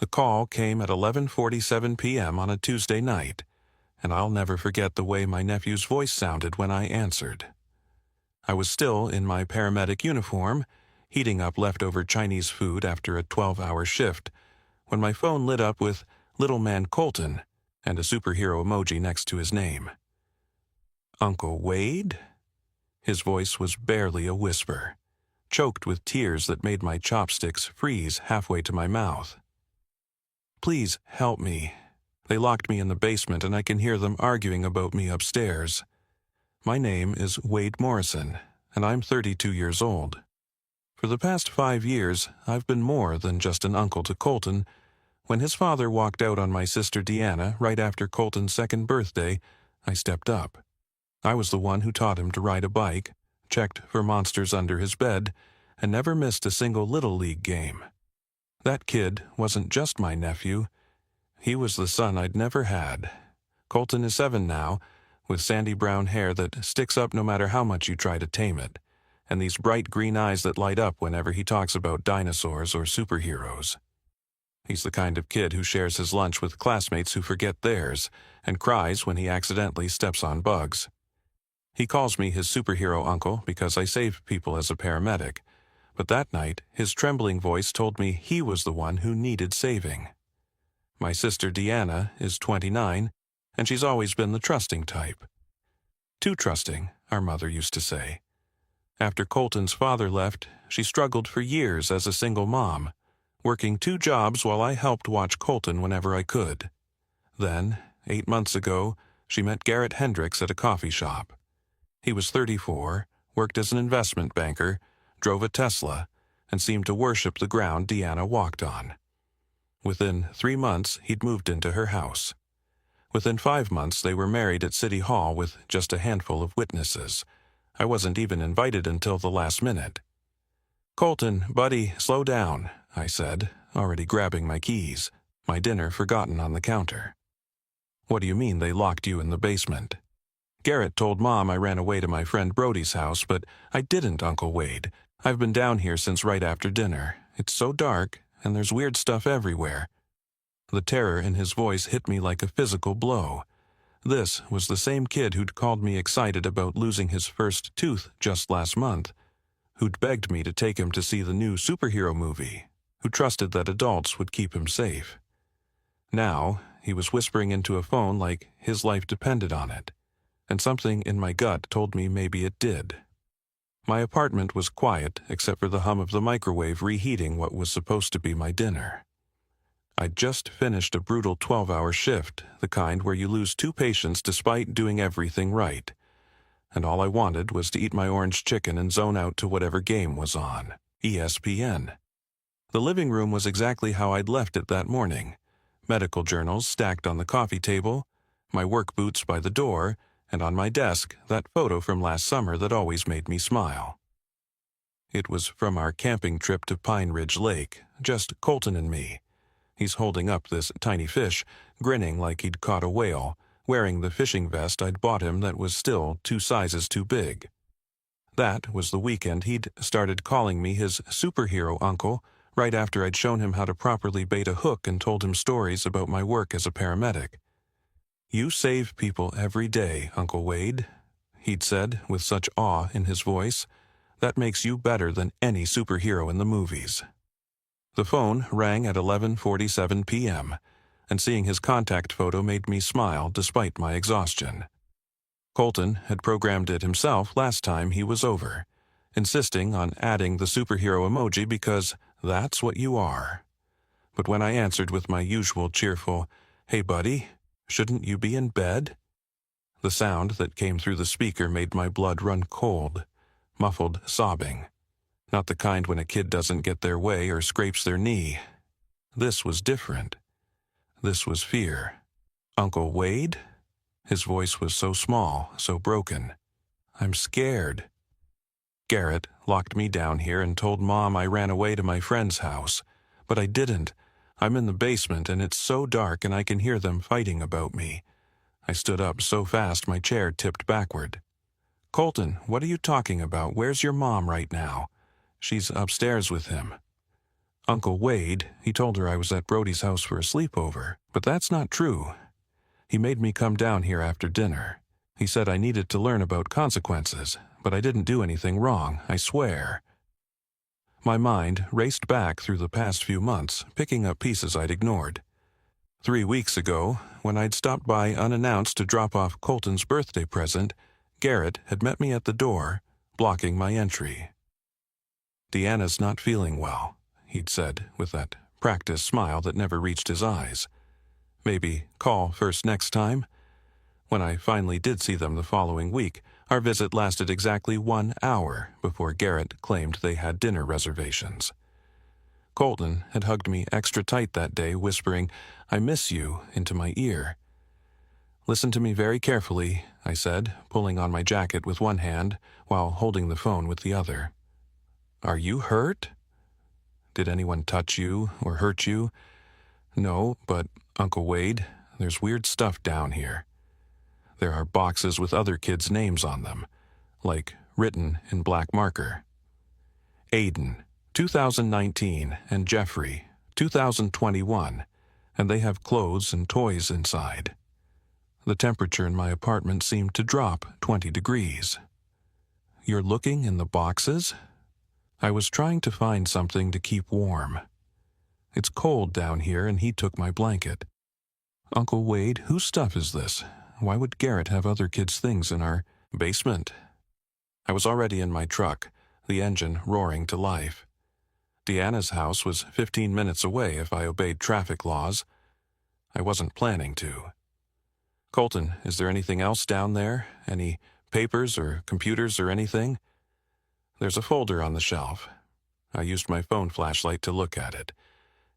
The call came at 11:47 p.m. on a Tuesday night, and I'll never forget the way my nephew's voice sounded when I answered. I was still in my paramedic uniform, heating up leftover Chinese food after a 12-hour shift, when my phone lit up with Little Man Colton and a superhero emoji next to his name. Uncle Wade? His voice was barely a whisper, choked with tears that made my chopsticks freeze halfway to my mouth. Please help me. They locked me in the basement and I can hear them arguing about me upstairs. My name is Wade Morrison, and I'm 32 years old. For the past 5 years, I've been more than just an uncle to Colton. When his father walked out on my sister Deanna right after Colton's 2nd birthday, I stepped up. I was the one who taught him to ride a bike, checked for monsters under his bed, and never missed a single Little League game. That kid wasn't just my nephew. He was the son I'd never had. Colton is 7 now, with sandy brown hair that sticks up no matter how much you try to tame it, and these bright green eyes that light up whenever he talks about dinosaurs or superheroes. He's the kind of kid who shares his lunch with classmates who forget theirs, and cries when he accidentally steps on bugs. He calls me his superhero uncle because I save people as a paramedic, but that night his trembling voice told me he was the one who needed saving. My sister Deanna is 29, and she's always been the trusting type. Too trusting, our mother used to say. After Colton's father left, she struggled for years as a single mom, working 2 jobs while I helped watch Colton whenever I could. Then, 8 months ago, she met Garrett Hendricks at a coffee shop. He was 34, worked as an investment banker, drove a Tesla, and seemed to worship the ground Deanna walked on. Within 3 months, he'd moved into her house. Within 5 months, they were married at City Hall with just a handful of witnesses. I wasn't even invited until the last minute. "Colton, buddy, slow down," I said, already grabbing my keys, my dinner forgotten on the counter. "What do you mean they locked you in the basement?" "Garrett told Mom I ran away to my friend Brody's house, but I didn't, Uncle Wade. I've been down here since right after dinner. It's so dark, and there's weird stuff everywhere." The terror in his voice hit me like a physical blow. This was the same kid who'd called me excited about losing his first tooth just last month, who'd begged me to take him to see the new superhero movie, who trusted that adults would keep him safe. Now, he was whispering into a phone like his life depended on it, and something in my gut told me maybe it did. My apartment was quiet except for the hum of the microwave reheating what was supposed to be my dinner. I'd just finished a brutal 12-hour shift, the kind where you lose 2 patients despite doing everything right, and all I wanted was to eat my orange chicken and zone out to whatever game was on, ESPN. The living room was exactly how I'd left it that morning, medical journals stacked on the coffee table, my work boots by the door, and on my desk, that photo from last summer that always made me smile. It was from our camping trip to Pine Ridge Lake, just Colton and me. He's holding up this tiny fish, grinning like he'd caught a whale, wearing the fishing vest I'd bought him that was still 2 sizes too big. That was the weekend he'd started calling me his superhero uncle, right after I'd shown him how to properly bait a hook and told him stories about my work as a paramedic. "You save people every day, Uncle Wade," he'd said with such awe in his voice. "That makes you better than any superhero in the movies." The phone rang at 11:47 p.m., and seeing his contact photo made me smile despite my exhaustion. Colton had programmed it himself last time he was over, insisting on adding the superhero emoji because that's what you are. But when I answered with my usual cheerful, "Hey buddy, shouldn't you be in bed?" the sound that came through the speaker made my blood run cold, muffled sobbing. Not the kind when a kid doesn't get their way or scrapes their knee. This was different. This was fear. "Uncle Wade?" His voice was so small, so broken. "I'm scared. Garrett locked me down here and told Mom I ran away to my friend's house. But I didn't. I'm in the basement and it's so dark and I can hear them fighting about me." I stood up so fast my chair tipped backward. "Colton, what are you talking about? Where's your mom right now?" "She's upstairs with him." Uncle Wade, he told her I was at Brody's house for a sleepover, but that's not true. He made me come down here after dinner. He said I needed to learn about consequences, but I didn't do anything wrong, I swear. My mind raced back through the past few months, picking up pieces I'd ignored. 3 weeks ago, when I'd stopped by unannounced to drop off Colton's birthday present, Garrett had met me at the door, blocking my entry. "Deanna's not feeling well," he'd said, with that practiced smile that never reached his eyes. "Maybe call first next time?" When I finally did see them the following week, our visit lasted exactly 1 hour before Garrett claimed they had dinner reservations. Colton had hugged me extra tight that day, whispering, "I miss you," into my ear. "Listen to me very carefully," I said, pulling on my jacket with one hand while holding the phone with the other. "Are you hurt? Did anyone touch you or hurt you?" "No, but, Uncle Wade, there's weird stuff down here. There are boxes with other kids' names on them, like written in black marker. Aiden, 2019, and Jeffrey, 2021, and they have clothes and toys inside. The temperature in my apartment seemed to drop 20 degrees. You're looking in the boxes?" I was trying to find something to keep warm. It's cold down here, and he took my blanket. "Uncle Wade, whose stuff is this? Why would Garrett have other kids' things in our basement?" I was already in my truck, the engine roaring to life. Deanna's house was 15 minutes away if I obeyed traffic laws. I wasn't planning to. "Colton, is there anything else down there? Any papers or computers or anything?" "There's a folder on the shelf." I used my phone flashlight to look at it.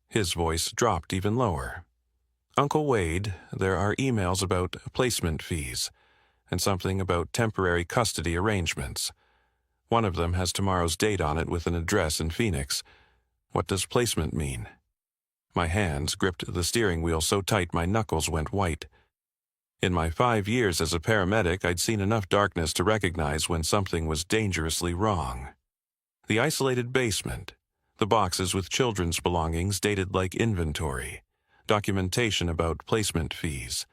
His voice dropped even lower. "Uncle Wade, there are emails about placement fees, and something about temporary custody arrangements. One of them has tomorrow's date on it with an address in Phoenix. What does placement mean?" My hands gripped the steering wheel so tight my knuckles went white. In my 5 years as a paramedic, I'd seen enough darkness to recognize when something was dangerously wrong. The isolated basement, the boxes with children's belongings dated like inventory, documentation about placement fees,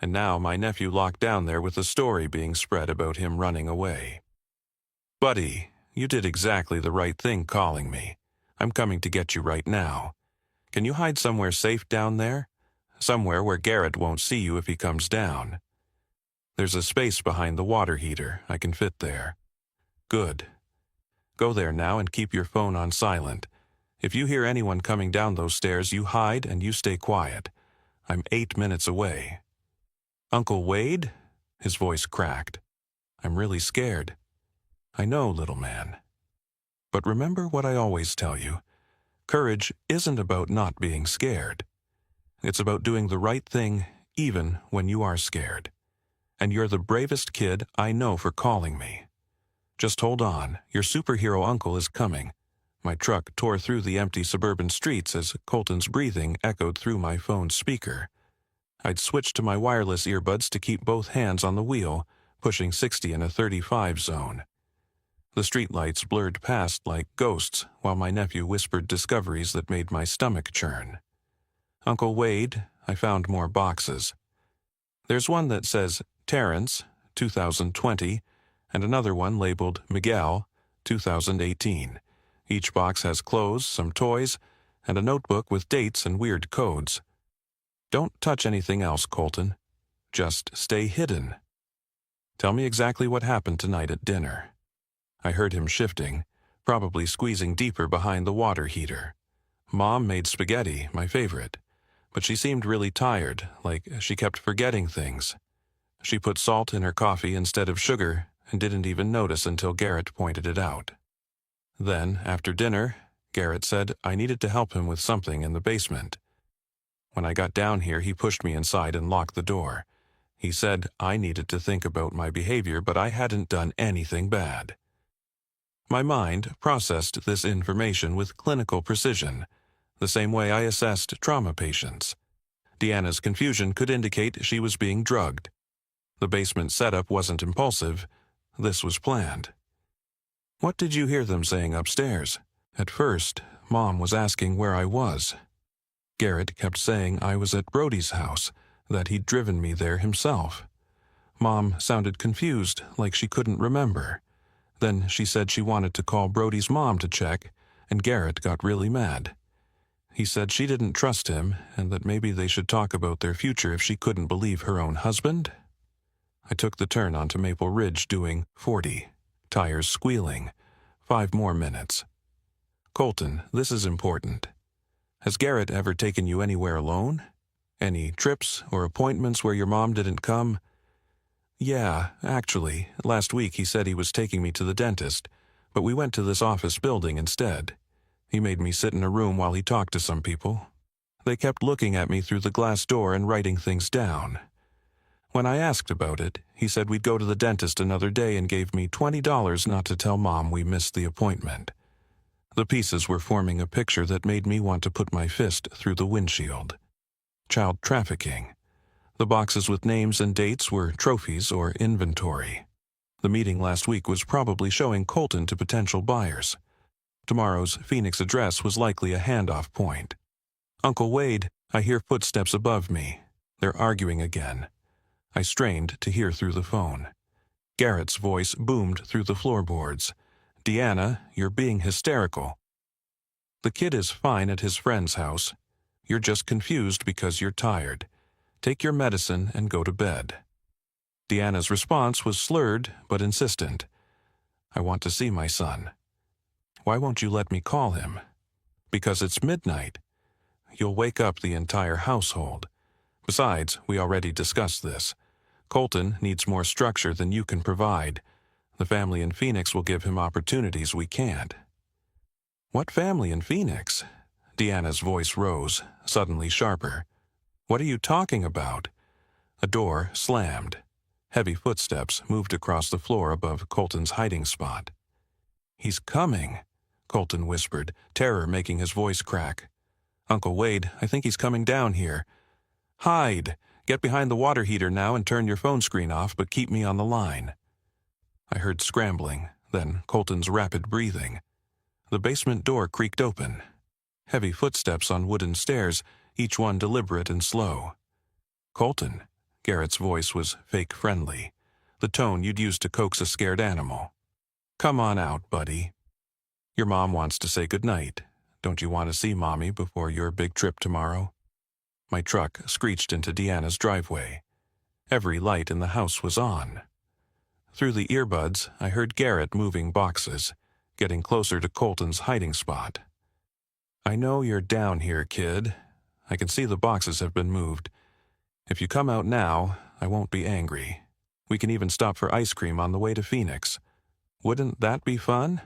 and now my nephew locked down there with a story being spread about him running away. "Buddy, you did exactly the right thing calling me. I'm coming to get you right now. Can you hide somewhere safe down there? Somewhere where Garrett won't see you if he comes down. There's a space behind the water heater. I can fit there." "Good. Go there now and keep your phone on silent. If you hear anyone coming down those stairs, you hide and you stay quiet. I'm 8 minutes away." "Uncle Wade?" His voice cracked. "I'm really scared." "I know, little man. But remember what I always tell you. Courage isn't about not being scared. It's about doing the right thing even when you are scared. And you're the bravest kid I know for calling me. Just hold on, your superhero uncle is coming." My truck tore through the empty suburban streets as Colton's breathing echoed through my phone's speaker. I'd switched to my wireless earbuds to keep both hands on the wheel, pushing 60 in a 35 zone. The streetlights blurred past like ghosts while my nephew whispered discoveries that made my stomach churn. "Uncle Wade, I found more boxes. There's one that says Terrence, 2020, and another one labeled Miguel, 2018. Each box has clothes, some toys, and a notebook with dates and weird codes. Don't touch anything else, Colton. Just stay hidden. Tell me exactly what happened tonight at dinner." I heard him shifting, probably squeezing deeper behind the water heater. Mom made spaghetti, my favorite, but she seemed really tired, like she kept forgetting things. She put salt in her coffee instead of sugar and didn't even notice until Garrett pointed it out. Then, after dinner, Garrett said I needed to help him with something in the basement. When I got down here, he pushed me inside and locked the door. He said I needed to think about my behavior, but I hadn't done anything bad. My mind processed this information with clinical precision, the same way I assessed trauma patients. Deanna's confusion could indicate she was being drugged. The basement setup wasn't impulsive. This was planned. "What did you hear them saying upstairs?" At first, Mom was asking where I was. Garrett kept saying I was at Brody's house, that he'd driven me there himself. Mom sounded confused, like she couldn't remember. Then she said she wanted to call Brody's mom to check, and Garrett got really mad. He said she didn't trust him, and that maybe they should talk about their future if she couldn't believe her own husband. I took the turn onto Maple Ridge doing 40, tires squealing, 5 more minutes. Colton, this is important. Has Garrett ever taken you anywhere alone? Any trips or appointments where your mom didn't come? Yeah, actually, last week he said he was taking me to the dentist, but we went to this office building instead. He made me sit in a room while he talked to some people. They kept looking at me through the glass door and writing things down. When I asked about it, he said we'd go to the dentist another day and gave me $20 not to tell Mom we missed the appointment. The pieces were forming a picture that made me want to put my fist through the windshield. Child trafficking. The boxes with names and dates were trophies or inventory. The meeting last week was probably showing Colton to potential buyers. Tomorrow's Phoenix address was likely a handoff point. Uncle Wade, I hear footsteps above me. They're arguing again. I strained to hear through the phone. Garrett's voice boomed through the floorboards. Deanna, you're being hysterical. The kid is fine at his friend's house. You're just confused because you're tired. Take your medicine and go to bed. Deanna's response was slurred but insistent. I want to see my son. Why won't you let me call him? Because it's midnight. You'll wake up the entire household. Besides, we already discussed this. Colton needs more structure than you can provide. The family in Phoenix will give him opportunities we can't. What family in Phoenix? Deanna's voice rose, suddenly sharper. What are you talking about? A door slammed. Heavy footsteps moved across the floor above Colton's hiding spot. He's coming, Colton whispered, terror making his voice crack. Uncle Wade, I think he's coming down here. Hide! Get behind the water heater now and turn your phone screen off, but keep me on the line. I heard scrambling, then Colton's rapid breathing. The basement door creaked open. Heavy footsteps on wooden stairs, each one deliberate and slow. Colton, Garrett's voice was fake friendly, the tone you'd use to coax a scared animal. Come on out, buddy. Your mom wants to say goodnight. Don't you want to see Mommy before your big trip tomorrow? My truck screeched into Deanna's driveway. Every light in the house was on. Through the earbuds, I heard Garrett moving boxes, getting closer to Colton's hiding spot. I know you're down here, kid. I can see the boxes have been moved. If you come out now, I won't be angry. We can even stop for ice cream on the way to Phoenix. Wouldn't that be fun?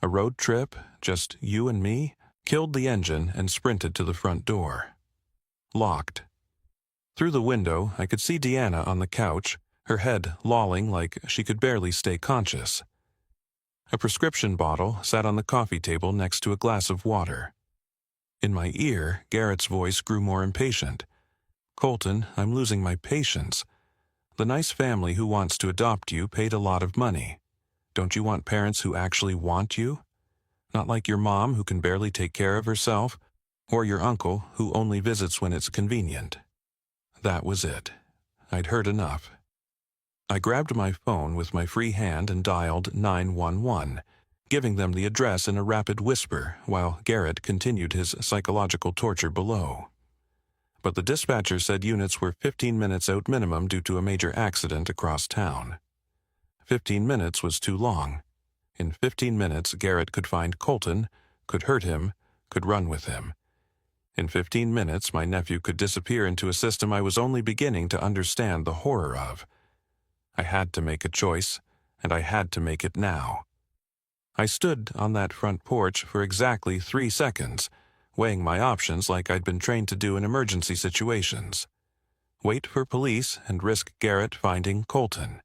A road trip, just you and me? Killed the engine and sprinted to the front door. Locked. Through the window, I could see Deanna on the couch, her head lolling like she could barely stay conscious. A prescription bottle sat on the coffee table next to a glass of water. In my ear, Garrett's voice grew more impatient. Colton, I'm losing my patience. The nice family who wants to adopt you paid a lot of money. Don't you want parents who actually want you? Not like your mom who can barely take care of herself, or your uncle who only visits when it's convenient. That was it. I'd heard enough. I grabbed my phone with my free hand and dialed 911, giving them the address in a rapid whisper while Garrett continued his psychological torture below. But the dispatcher said units were 15 minutes out minimum due to a major accident across town. 15 minutes was too long. In 15 minutes, Garrett could find Colton, could hurt him, could run with him. In 15 minutes, my nephew could disappear into a system I was only beginning to understand the horror of. I had to make a choice, and I had to make it now. I stood on that front porch for exactly 3 seconds, weighing my options like I'd been trained to do in emergency situations. Wait for police and risk Garrett finding Colton.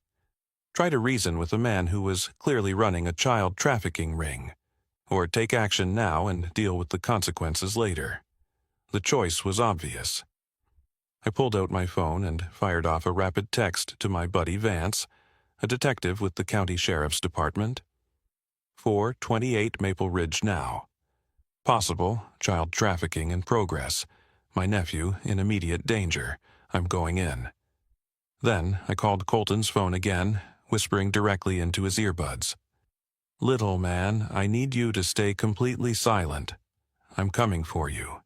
Try to reason with a man who was clearly running a child trafficking ring. Or take action now and deal with the consequences later. The choice was obvious. I pulled out my phone and fired off a rapid text to my buddy Vance, a detective with the county sheriff's department. 428 Maple Ridge now. Possible child trafficking in progress. My nephew in immediate danger. I'm going in. Then I called Colton's phone again, whispering directly into his earbuds. Little man, I need you to stay completely silent. I'm coming for you.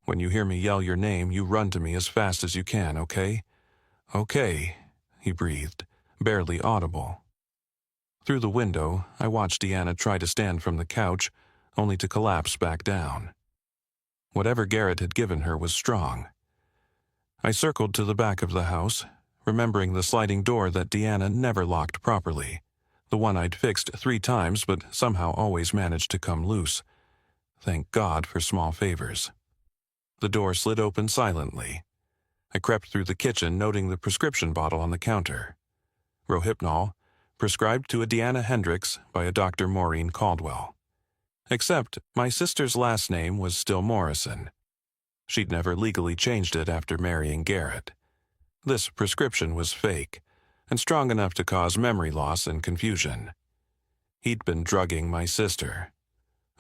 When you hear me yell your name, you run to me as fast as you can, okay? Okay, he breathed, barely audible. Through the window, I watched Deanna try to stand from the couch, only to collapse back down. Whatever Garrett had given her was strong. I circled to the back of the house, remembering the sliding door that Deanna never locked properly, the one I'd fixed 3 times but somehow always managed to come loose. Thank God for small favors. The door slid open silently. I crept through the kitchen, noting the prescription bottle on the counter. Rohypnol, prescribed to a Deanna Hendricks by a Dr. Maureen Caldwell. Except my sister's last name was still Morrison. She'd never legally changed it after marrying Garrett. This prescription was fake, and strong enough to cause memory loss and confusion. He'd been drugging my sister.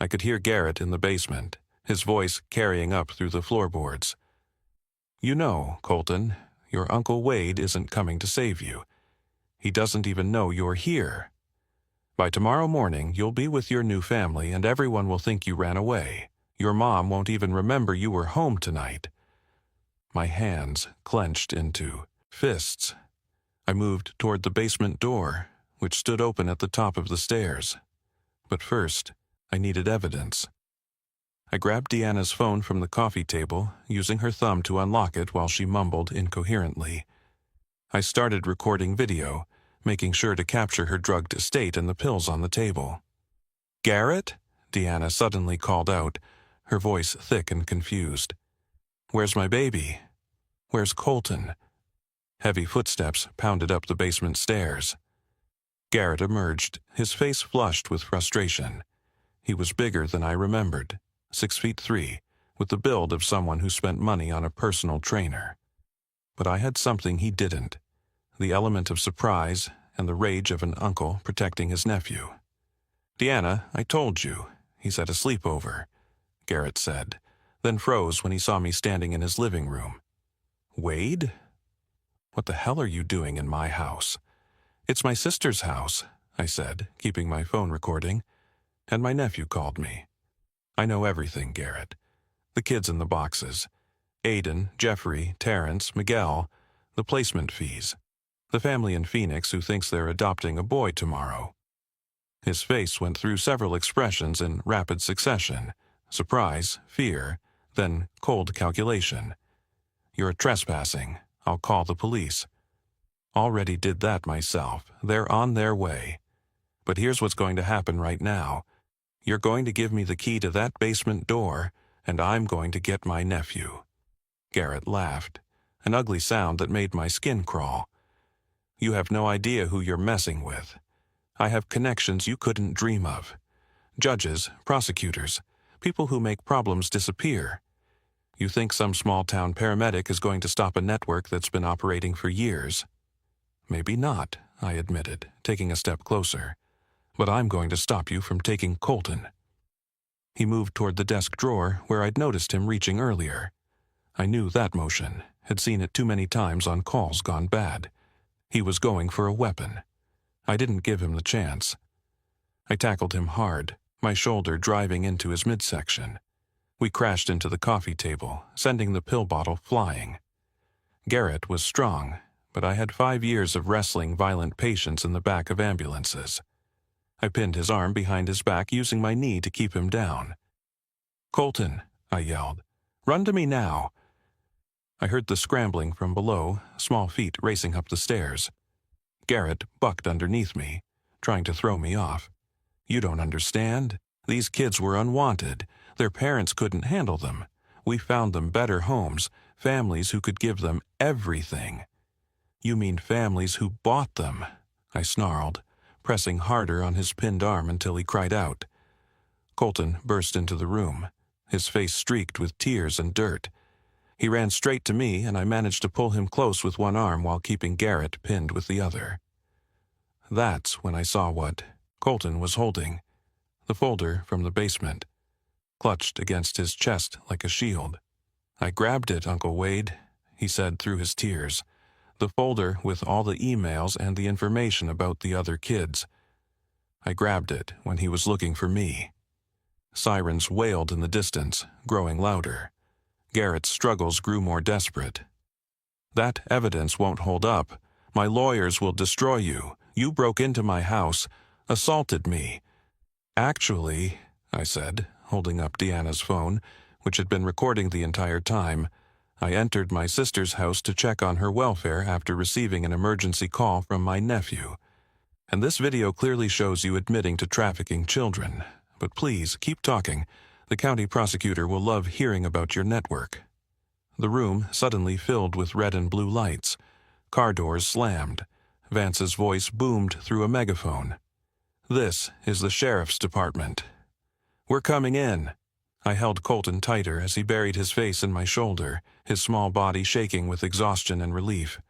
I could hear Garrett in the basement, his voice carrying up through the floorboards. You know, Colton, your Uncle Wade isn't coming to save you. He doesn't even know you're here. By tomorrow morning, you'll be with your new family and everyone will think you ran away. Your mom won't even remember you were home tonight. My hands clenched into fists. I moved toward the basement door, which stood open at the top of the stairs. But first, I needed evidence. I grabbed Deanna's phone from the coffee table, using her thumb to unlock it while she mumbled incoherently. I started recording video, making sure to capture her drugged state and the pills on the table. "Garrett?" Deanna suddenly called out, her voice thick and confused. "Where's my baby? Where's Colton?" Heavy footsteps pounded up the basement stairs. Garrett emerged, his face flushed with frustration. He was bigger than I remembered, 6'3", with the build of someone who spent money on a personal trainer. But I had something he didn't, the element of surprise and the rage of an uncle protecting his nephew. "Deanna, I told you. He's at a sleepover," Garrett said, then froze when he saw me standing in his living room. "Wade? What the hell are you doing in my house?" "It's my sister's house," I said, keeping my phone recording, and my nephew called me. "I know everything, Garrett. The kids in the boxes. Aiden, Jeffrey, Terrence, Miguel, the placement fees. The family in Phoenix who thinks they're adopting a boy tomorrow." His face went through several expressions in rapid succession: surprise, fear, then cold calculation. "You're trespassing. I'll call the police." "Already did that myself. They're on their way. But here's what's going to happen right now. You're going to give me the key to that basement door, and I'm going to get my nephew." Garrett laughed, an ugly sound that made my skin crawl. "You have no idea who you're messing with. I have connections you couldn't dream of. Judges, prosecutors, people who make problems disappear. You think some small-town paramedic is going to stop a network that's been operating for years? Maybe not," I admitted, taking a step closer. "But I'm going to stop you from taking Colton." He moved toward the desk drawer where I'd noticed him reaching earlier. I knew that motion, had seen it too many times on calls gone bad. He was going for a weapon. I didn't give him the chance. I tackled him hard, my shoulder driving into his midsection. We crashed into the coffee table, sending the pill bottle flying. Garrett was strong, but I had 5 years of wrestling violent patients in the back of ambulances. I pinned his arm behind his back, using my knee to keep him down. "Colton," I yelled. "Run to me now." I heard the scrambling from below, small feet racing up the stairs. Garrett bucked underneath me, trying to throw me off. "You don't understand. These kids were unwanted. Their parents couldn't handle them. We found them better homes, families who could give them everything." "You mean families who bought them," I snarled, pressing harder on his pinned arm until he cried out. Colton burst into the room, his face streaked with tears and dirt. He ran straight to me, and I managed to pull him close with one arm while keeping Garrett pinned with the other. That's when I saw what Colton was holding, the folder from the basement. clutched against his chest like a shield. "I grabbed it, Uncle Wade," he said through his tears. "The folder with all the emails and the information about the other kids. I grabbed it when he was looking for me." Sirens wailed in the distance, growing louder. Garrett's struggles grew more desperate. "That evidence won't hold up. My lawyers will destroy you. You broke into my house, assaulted me." "Actually," I said, holding up Deanna's phone, which had been recording the entire time, "I entered my sister's house to check on her welfare after receiving an emergency call from my nephew. And this video clearly shows you admitting to trafficking children. But please, keep talking. The county prosecutor will love hearing about your network." The room suddenly filled with red and blue lights. Car doors slammed. Vance's voice boomed through a megaphone. "This is the sheriff's department. We're coming in." I held Colton tighter as he buried his face in my shoulder, his small body shaking with exhaustion and relief.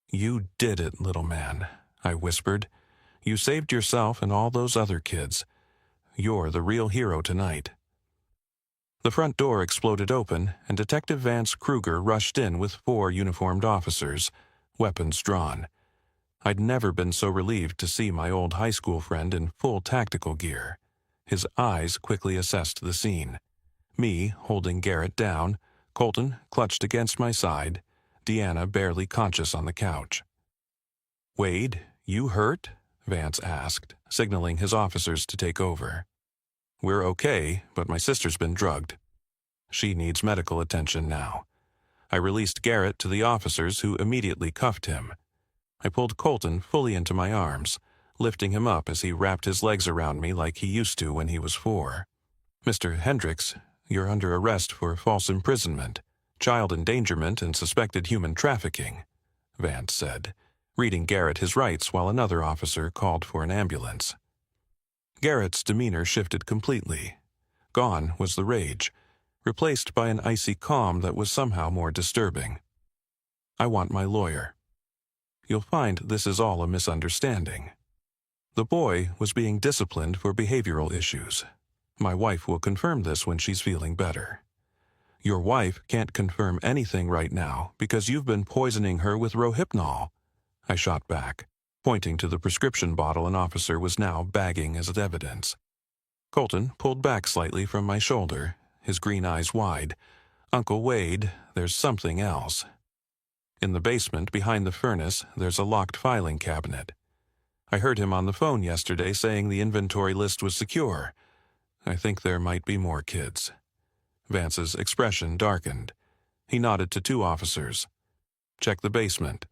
"You did it, little man," I whispered. "You saved yourself and all those other kids. You're the real hero tonight." The front door exploded open, and Detective Vance Kruger rushed in with 4 uniformed officers, weapons drawn. I'd never been so relieved to see my old high school friend in full tactical gear. His eyes quickly assessed the scene. Me holding Garrett down, Colton clutched against my side, Deanna barely conscious on the couch. "Wade, you hurt?" Vance asked, signaling his officers to take over. "We're okay, but my sister's been drugged. She needs medical attention now." I released Garrett to the officers, who immediately cuffed him. I pulled Colton fully into my arms, lifting him up as he wrapped his legs around me like he used to when he was 4. "Mr. Hendricks, you're under arrest for false imprisonment, child endangerment, and suspected human trafficking," Vance said, reading Garrett his rights while another officer called for an ambulance. Garrett's demeanor shifted completely. Gone was the rage, replaced by an icy calm that was somehow more disturbing. "I want my lawyer. You'll find this is all a misunderstanding. The boy was being disciplined for behavioral issues. My wife will confirm this when she's feeling better. Your wife can't confirm anything right now because you've been poisoning her with Rohypnol," I shot back, pointing to the prescription bottle an officer was now bagging as evidence. Colton pulled back slightly from my shoulder, his green eyes wide. "Uncle Wade, there's something else. In the basement behind the furnace, there's a locked filing cabinet. I heard him on the phone yesterday saying the inventory list was secure. I think there might be more kids." Vance's expression darkened. He nodded to 2 officers. "Check the basement.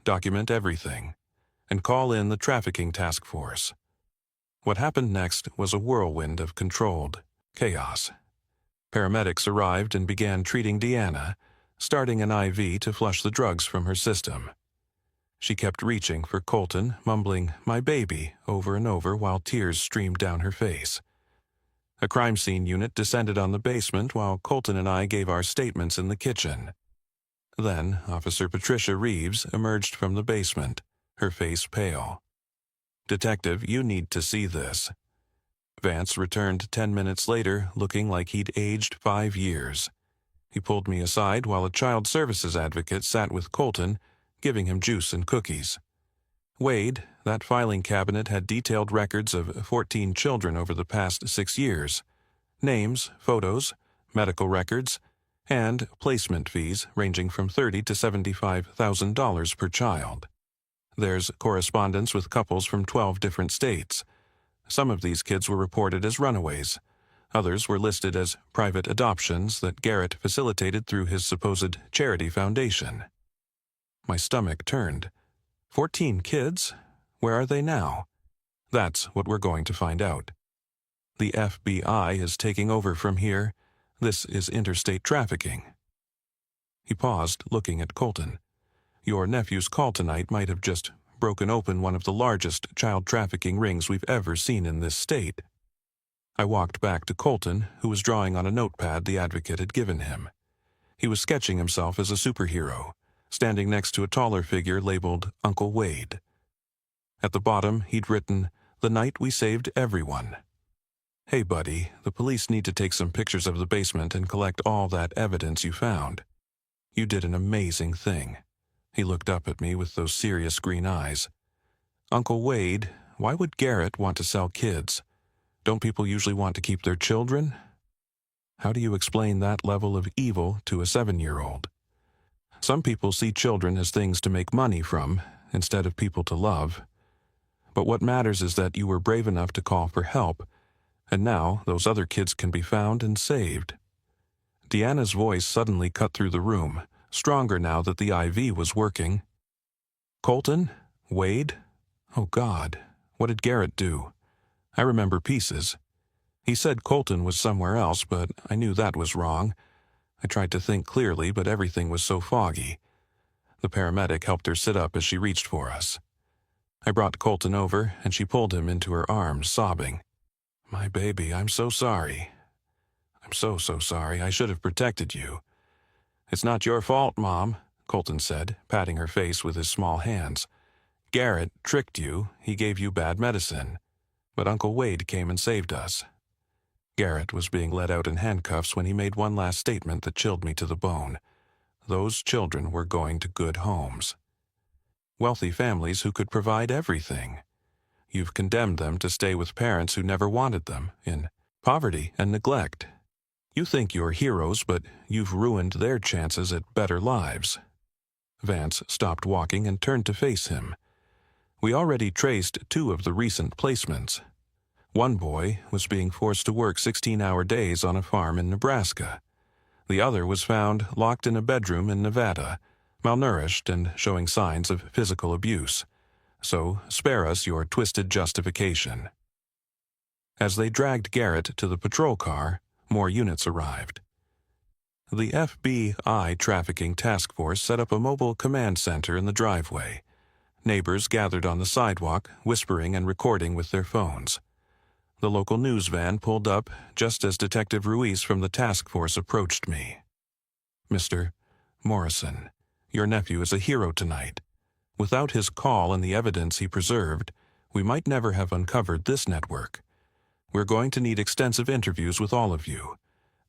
Document everything. And call in the trafficking task force." What happened next was a whirlwind of controlled chaos. Paramedics arrived and began treating Deanna, starting an IV to flush the drugs from her system. She kept reaching for Colton, mumbling, "My baby," over and over while tears streamed down her face. A crime scene unit descended on the basement while Colton and I gave our statements in the kitchen. Then Officer Patricia Reeves emerged from the basement, her face pale. "Detective, you need to see this." Vance returned 10 minutes later, looking like he'd aged 5 years. He pulled me aside while a child services advocate sat with Colton, giving him juice and cookies. "Wade, that filing cabinet had detailed records of 14 children over the past 6 years. Names, photos, medical records, and placement fees ranging from $30,000 to $75,000 per child. There's correspondence with couples from 12 different states. Some of these kids were reported as runaways. Others were listed as private adoptions that Garrett facilitated through his supposed charity foundation." My stomach turned. 14 kids? Where are they now? That's what we're going to find out. The FBI is taking over from here. This is interstate trafficking. He paused, looking at Colton. "Your nephew's call tonight might have just broken open one of the largest child trafficking rings we've ever seen in this state." I walked back to Colton, who was drawing on a notepad the advocate had given him. He was sketching himself as a superhero, standing next to a taller figure labeled Uncle Wade. At the bottom, he'd written, "The night we saved everyone." "Hey, buddy, the police need to take some pictures of the basement and collect all that evidence you found. You did an amazing thing." He looked up at me with those serious green eyes. "Uncle Wade, why would Garrett want to sell kids? Don't people usually want to keep their children?" How do you explain that level of evil to a 7-year-old? Some people see children as things to make money from, instead of people to love. But what matters is that you were brave enough to call for help, and now those other kids can be found and saved. Deanna's voice suddenly cut through the room, stronger now that the IV was working. "Colton? Wade? Oh God, what did Garrett do? I remember pieces. He said Colton was somewhere else, but I knew that was wrong. I tried to think clearly, but everything was so foggy." The paramedic helped her sit up as she reached for us. I brought Colton over, and she pulled him into her arms, sobbing. "My baby, I'm so sorry. I'm so sorry. I should have protected you." "It's not your fault, Mom," Colton said, patting her face with his small hands. "Garrett tricked you. He gave you bad medicine. But Uncle Wade came and saved us." Garrett was being led out in handcuffs when he made one last statement that chilled me to the bone. Those children were going to good homes. Wealthy families who could provide everything. You've condemned them to stay with parents who never wanted them, in poverty and neglect. You think you're heroes, but you've ruined their chances at better lives. Vance stopped walking and turned to face him. We already traced 2 of the recent placements. One boy was being forced to work 16-hour days on a farm in Nebraska. The other was found locked in a bedroom in Nevada, malnourished and showing signs of physical abuse. So spare us your twisted justification. As they dragged Garrett to the patrol car, more units arrived. The FBI Trafficking Task Force set up a mobile command center in the driveway. Neighbors gathered on the sidewalk, whispering and recording with their phones. The local news van pulled up just as Detective Ruiz from the task force approached me. "Mr. Morrison, your nephew is a hero tonight. Without his call and the evidence he preserved, we might never have uncovered this network. We're going to need extensive interviews with all of you.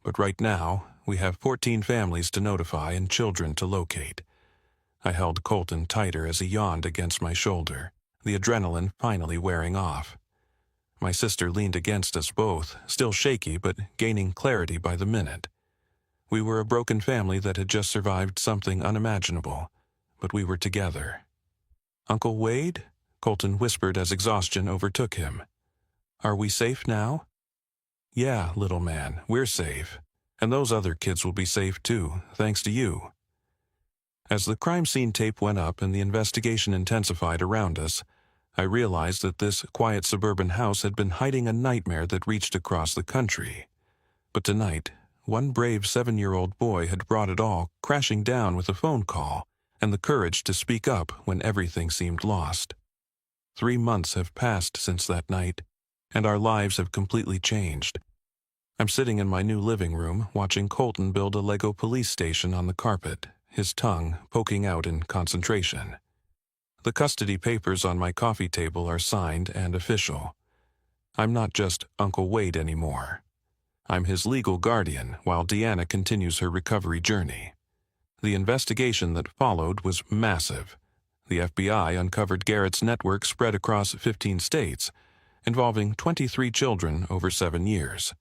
But right now, we have 14 families to notify and children to locate." I held Colton tighter as he yawned against my shoulder, the adrenaline finally wearing off. My sister leaned against us both, still shaky but gaining clarity by the minute. We were a broken family that had just survived something unimaginable, but we were together. "Uncle Wade?" Colton whispered as exhaustion overtook him. "Are we safe now?" "Yeah, little man, we're safe. And those other kids will be safe too, thanks to you." As the crime scene tape went up and the investigation intensified around us, I realized that this quiet suburban house had been hiding a nightmare that reached across the country. But tonight, one brave 7-year-old boy had brought it all crashing down with a phone call and the courage to speak up when everything seemed lost. 3 months have passed since that night, and our lives have completely changed. I'm sitting in my new living room watching Colton build a Lego police station on the carpet, his tongue poking out in concentration. The custody papers on my coffee table are signed and official. I'm not just Uncle Wade anymore. I'm his legal guardian while Deanna continues her recovery journey. The investigation that followed was massive. The FBI uncovered Garrett's network spread across 15 states, involving 23 children over 7 years.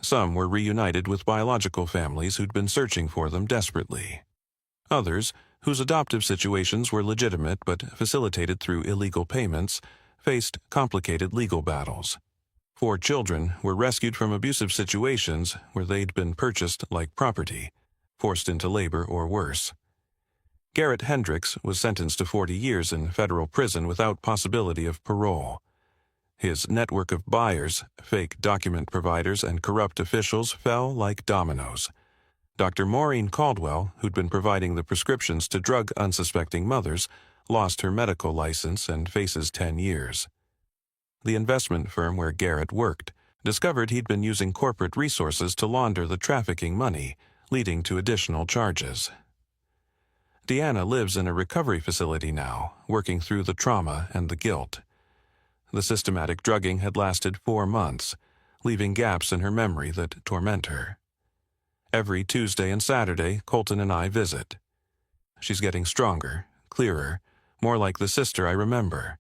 Some were reunited with biological families who'd been searching for them desperately. Others, whose adoptive situations were legitimate but facilitated through illegal payments, faced complicated legal battles. 4 children were rescued from abusive situations where they'd been purchased like property, forced into labor or worse. Garrett Hendricks was sentenced to 40 years in federal prison without possibility of parole. His network of buyers, fake document providers, and corrupt officials fell like dominoes. Dr. Maureen Caldwell, who'd been providing the prescriptions to drug unsuspecting mothers, lost her medical license and faces 10 years. The investment firm where Garrett worked discovered he'd been using corporate resources to launder the trafficking money, leading to additional charges. Deanna lives in a recovery facility now, working through the trauma and the guilt. The systematic drugging had lasted 4 months, leaving gaps in her memory that torment her. Every Tuesday and Saturday, Colton and I visit. She's getting stronger, clearer, more like the sister I remember.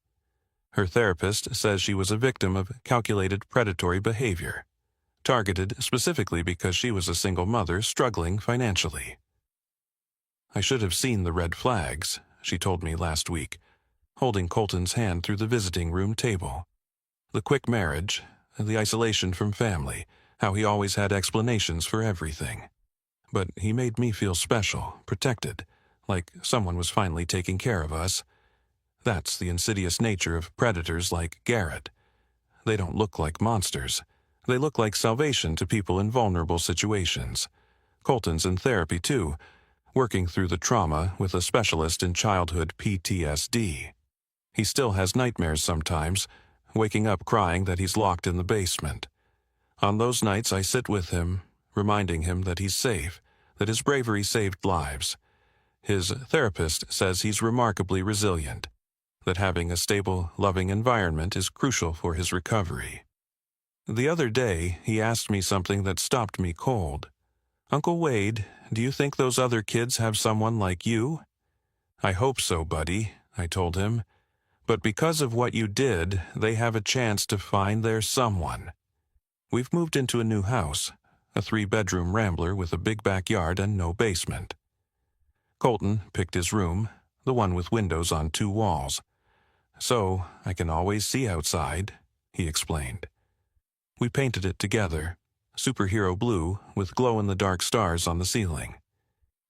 Her therapist says she was a victim of calculated predatory behavior, targeted specifically because she was a single mother struggling financially. I should have seen the red flags, she told me last week, holding Colton's hand through the visiting room table. The quick marriage, the isolation from family, how he always had explanations for everything. But he made me feel special, protected, like someone was finally taking care of us. That's the insidious nature of predators like Garrett. They don't look like monsters. They look like salvation to people in vulnerable situations. Colton's in therapy too, working through the trauma with a specialist in childhood PTSD. He still has nightmares sometimes, waking up crying that he's locked in the basement. On those nights I sit with him, reminding him that he's safe, that his bravery saved lives. His therapist says he's remarkably resilient, that having a stable, loving environment is crucial for his recovery. The other day, he asked me something that stopped me cold. "Uncle Wade, do you think those other kids have someone like you?" "I hope so, buddy," I told him. "But because of what you did, they have a chance to find their someone." We've moved into a new house, a 3-bedroom rambler with a big backyard and no basement. Colton picked his room, the one with windows on 2 walls. "So I can always see outside," he explained. We painted it together, superhero blue with glow-in-the-dark stars on the ceiling.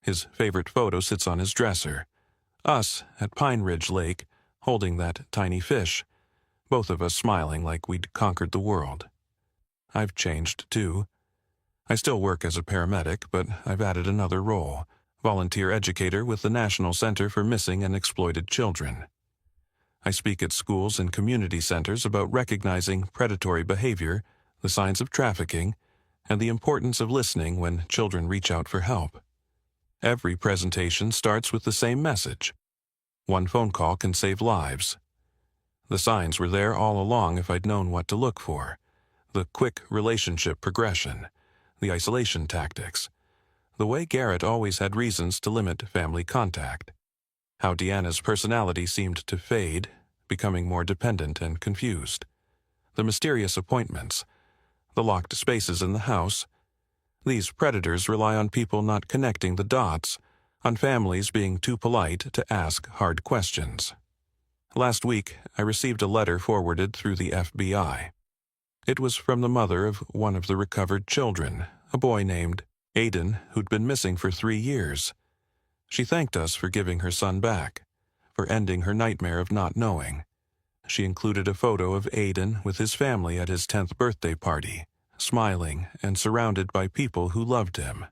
His favorite photo sits on his dresser. Us at Pine Ridge Lake, holding that tiny fish, both of us smiling like we'd conquered the world. I've changed, too. I still work as a paramedic, but I've added another role, volunteer educator with the National Center for Missing and Exploited Children. I speak at schools and community centers about recognizing predatory behavior, the signs of trafficking, and the importance of listening when children reach out for help. Every presentation starts with the same message. One phone call can save lives. The signs were there all along if I'd known what to look for. The quick relationship progression, the isolation tactics, the way Garrett always had reasons to limit family contact, how Deanna's personality seemed to fade, becoming more dependent and confused, the mysterious appointments, the locked spaces in the house. These predators rely on people not connecting the dots, on families being too polite to ask hard questions. Last week, I received a letter forwarded through the FBI. It was from the mother of one of the recovered children, a boy named Aiden, who'd been missing for 3 years. She thanked us for giving her son back, for ending her nightmare of not knowing. She included a photo of Aiden with his family at his 10th birthday party, smiling and surrounded by people who loved him.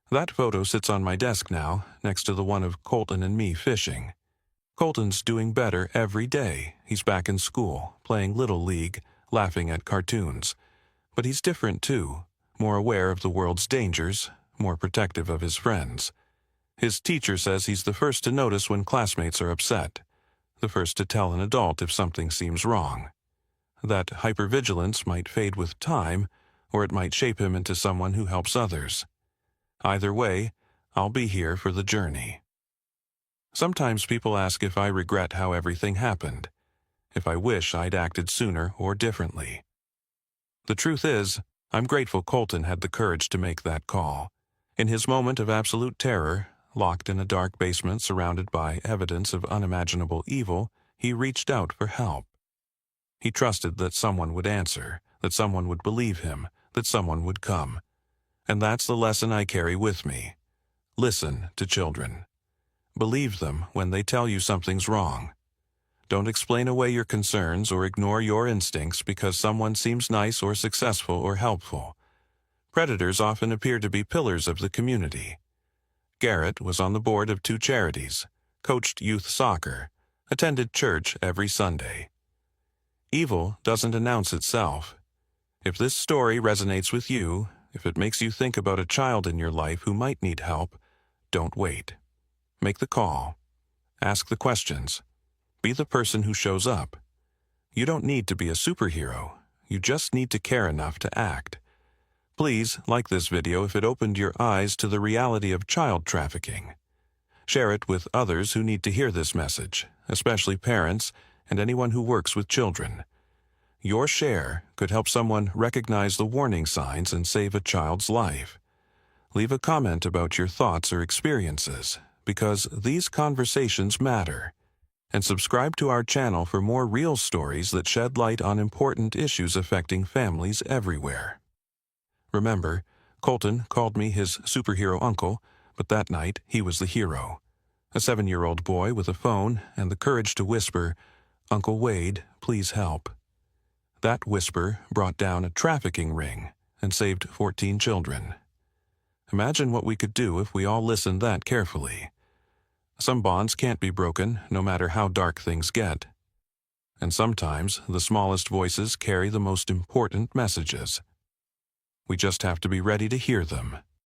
That photo sits on my desk now, next to the one of Colton and me fishing. Colton's doing better every day. He's back in school, playing Little League, laughing at cartoons. But he's different too, more aware of the world's dangers, more protective of his friends. His teacher says he's the first to notice when classmates are upset, the first to tell an adult if something seems wrong. That hypervigilance might fade with time, or it might shape him into someone who helps others. Either way, I'll be here for the journey. Sometimes people ask if I regret how everything happened, if I wish I'd acted sooner or differently. The truth is, I'm grateful Colton had the courage to make that call. In his moment of absolute terror, locked in a dark basement surrounded by evidence of unimaginable evil, he reached out for help. He trusted that someone would answer, that someone would believe him, that someone would come. And that's the lesson I carry with me. Listen to children. Believe them when they tell you something's wrong. Don't explain away your concerns or ignore your instincts because someone seems nice or successful or helpful. Predators often appear to be pillars of the community. Garrett was on the board of 2 charities, coached youth soccer, attended church every Sunday. Evil doesn't announce itself. If this story resonates with you, if it makes you think about a child in your life who might need help, don't wait. Make the call. Ask the questions. Be the person who shows up. You don't need to be a superhero. You just need to care enough to act. Please like this video if it opened your eyes to the reality of child trafficking. Share it with others who need to hear this message, especially parents and anyone who works with children. Your share could help someone recognize the warning signs and save a child's life. Leave a comment about your thoughts or experiences, because these conversations matter. And subscribe to our channel for more real stories that shed light on important issues affecting families everywhere. Remember, Colton called me his superhero uncle, but that night he was the hero. A 7-year-old boy with a phone and the courage to whisper, "Uncle Wade, please help." That whisper brought down a trafficking ring and saved 14 children. Imagine what we could do if we all listened that carefully. Some bonds can't be broken, no matter how dark things get. And sometimes the smallest voices carry the most important messages. We just have to be ready to hear them.